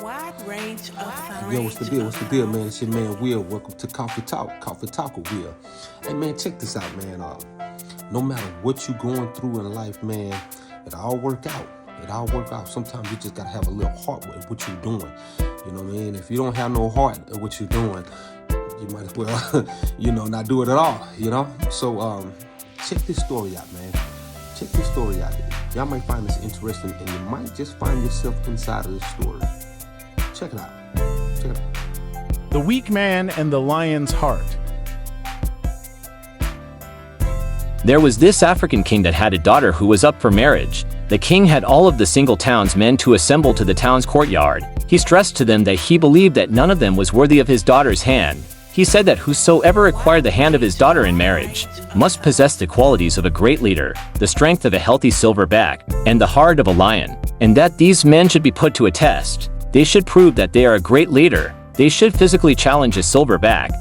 Yo, what's the deal? What's the deal, man? It's your man Will. Welcome to Coffee Talk, Coffee Talk with Will. Hey, man, check this out, man. No matter what you're going through in life, man, it all work out. It all work out. Sometimes you just gotta have a little heart with what you're doing. You know what I mean? If you don't have no heart at what you're doing, you might as well, not do it at all. So, check this story out, man. Check this story out. Y'all might find this interesting, and you might just find yourself inside of this story. Check it out. Check it out. The Weak Man and the Lion's Heart. There was this African king that had a daughter who was up for marriage. The king had all of the single town's men to assemble to the town's courtyard. He stressed to them that he believed that none of them was worthy of his daughter's hand. He said that whosoever acquired the hand of his daughter in marriage must possess the qualities of a great leader, the strength of a healthy silverback, and the heart of a lion, and that these men should be put to a test. They should prove that they are a great leader. They should physically challenge a silverback,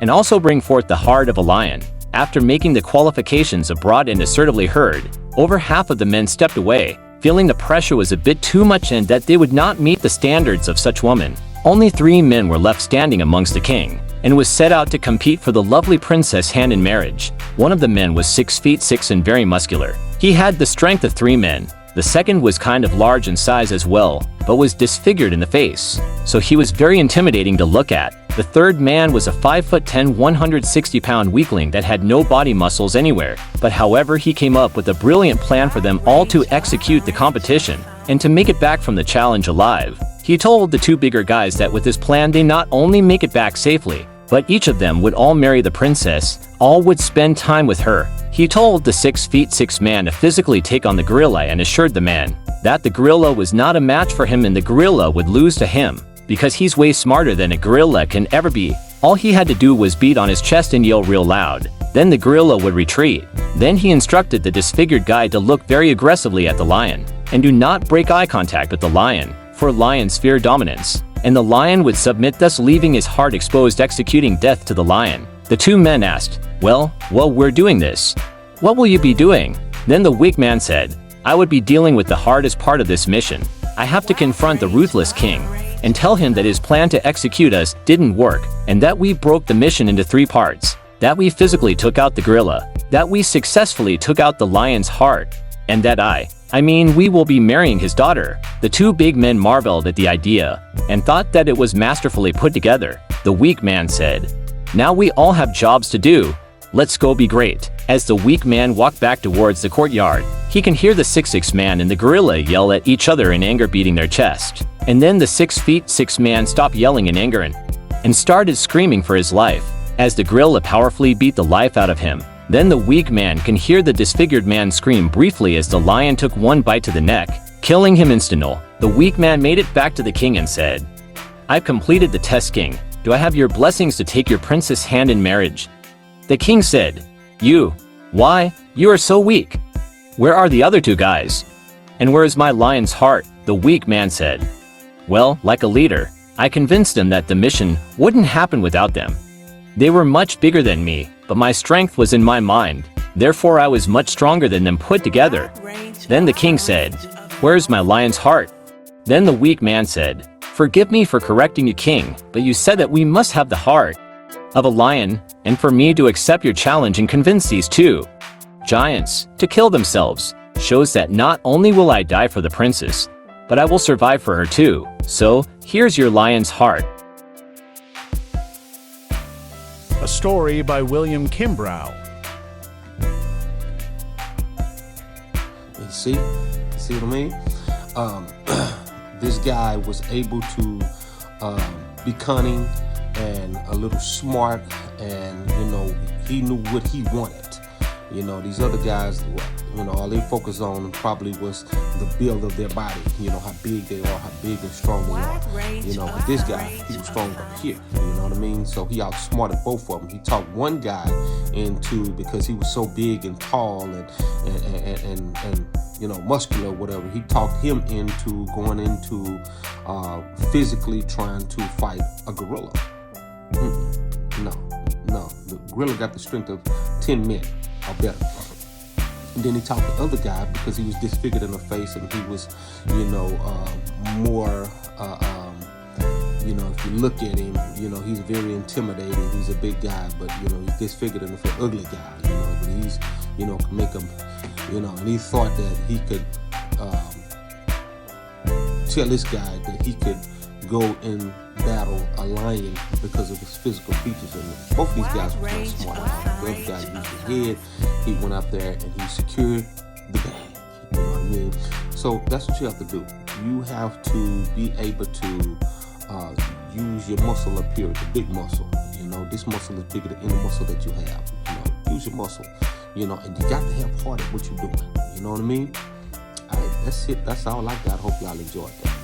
and also bring forth the heart of a lion. After making the qualifications abroad and assertively heard, over half of the men stepped away, feeling the pressure was a bit too much and that they would not meet the standards of such women. Only 3 men were left standing amongst the king, and was set out to compete for the lovely princess hand in marriage. One of the men was 6 feet 6 and very muscular. He had the strength of 3 men. The second was kind of large in size as well, but was disfigured in the face, so he was very intimidating to look at. The third man was a 5'10", 160-pound weakling that had no body muscles anywhere, but however he came up with a brilliant plan for them all to execute the competition, and to make it back from the challenge alive. He told the 2 bigger guys that with his plan they not only make it back safely, but each of them would all marry the princess, all would spend time with her. He told the 6 feet 6 man to physically take on the gorilla and assured the man that the gorilla was not a match for him and the gorilla would lose to him, because he's way smarter than a gorilla can ever be. All he had to do was beat on his chest and yell real loud. Then the gorilla would retreat. Then he instructed the disfigured guy to look very aggressively at the lion, and do not break eye contact with the lion, for lions fear dominance. And the lion would submit, thus leaving his heart exposed, executing death to the lion. The 2 men asked, well, we're doing this. What will you be doing? Then the weak man said, I would be dealing with the hardest part of this mission. I have to confront the ruthless king, and tell him that his plan to execute us didn't work, and that we broke the mission into 3 parts. That we physically took out the gorilla, that we successfully took out the lion's heart, and that we will be marrying his daughter. The 2 big men marveled at the idea, and thought that it was masterfully put together. The weak man said, now we all have jobs to do. Let's go be great. As the weak man walked back towards the courtyard, he can hear the 6'6" man and the gorilla yell at each other in anger, beating their chest. And then the 6 feet 6 man stopped yelling in anger and started screaming for his life, as the gorilla powerfully beat the life out of him. Then the weak man can hear the disfigured man scream briefly as the lion took 1 bite to the neck, killing him instantly. The weak man made it back to the king and said, I've completed the test, king. Do I have your blessings to take your princess hand in marriage? The king said, why, you are so weak. Where are the other 2 guys? And where is my lion's heart? The weak man said, well, like a leader, I convinced them that the mission wouldn't happen without them. They were much bigger than me, but my strength was in my mind. Therefore I was much stronger than them put together. Then the king said, where's my lion's heart? Then the weak man said, forgive me for correcting you, king, but you said that we must have the heart of a lion, and for me to accept your challenge and convince these 2 giants to kill themselves shows that not only will I die for the princess, but I will survive for her too. So, here's your lion's heart. A story by William Kimbrough. You see what I mean? This guy was able to be cunning and a little smart, and he knew what he wanted. These other guys, all they focused on probably was the build of their body, how big they are, how big and strong they are. But this guy, he was strong up here, you know what I mean? So he outsmarted both of them. He talked one guy into, because he was so big and tall and muscular or whatever, he talked him into going into physically trying to fight a gorilla. No, the gorilla got the strength of 10 men or better. And then he talked the other guy because he was disfigured in the face and he was, more You know, if you look at him, you know, he's very intimidating. He's a big guy, but, you know, he disfigured him for an ugly guy, you know, but he's, you know, can make him, you know, and he thought that he could tell this guy that he could go and battle a lion because of his physical features. And both of these guys were so smart. The other guy used his head. He went out there and he secured the bag. You know what I mean? So that's what you have to do. You have to be able to use your muscle up here, the big muscle. You know, this muscle is bigger than any muscle that you have. You know, use your muscle. You know, and you got to have heart at what you're doing. You know what I mean? All right, that's it. That's all I got. Hope y'all enjoyed that.